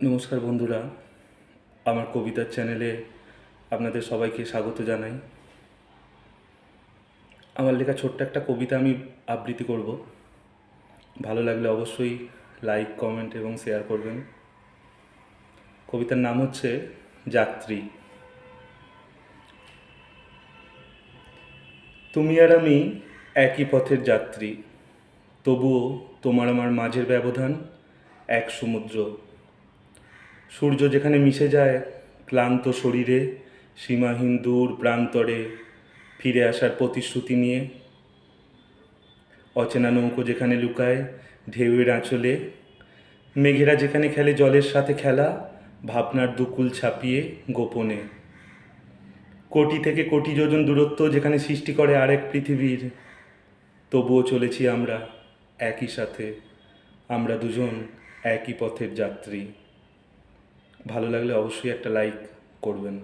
নমস্কার বন্ধুরা, আমার কবিতার চ্যানেলে আপনাদের সবাইকে স্বাগত জানাই। আমার লেখা ছোট্ট একটা কবিতা আমি আবৃত্তি করব। ভালো লাগলে অবশ্যই লাইক, কমেন্ট এবং শেয়ার করবেন। কবিতার নাম হচ্ছে যাত্রী। তুমি আর আমি একই পথের যাত্রী, তবুও তোমার আমার মাঝের ব্যবধান এক সমুদ্র। সূর্য যেখানে মিশে যায় ক্লান্ত শরীরে, সীমাহীন দূর প্রান্তরে ফিরে আসার প্রতিশ্রুতি নিয়ে, অচেনা নৌকো যেখানে লুকায় ঢেউয়ের আঁচলে, মেঘেরা যেখানে খেলে জলের সাথে খেলা ভাবনার দুকুল ছাপিয়ে গোপনে, কোটি থেকে কোটি যোজন দূরত্ব যেখানে সৃষ্টি করে আরেক পৃথিবীর, তবুও চলেছি আমরা একই সাথে, আমরা দুজন একই পথের যাত্রী। ভালো লাগলে অবশ্যই একটা লাইক করবেন।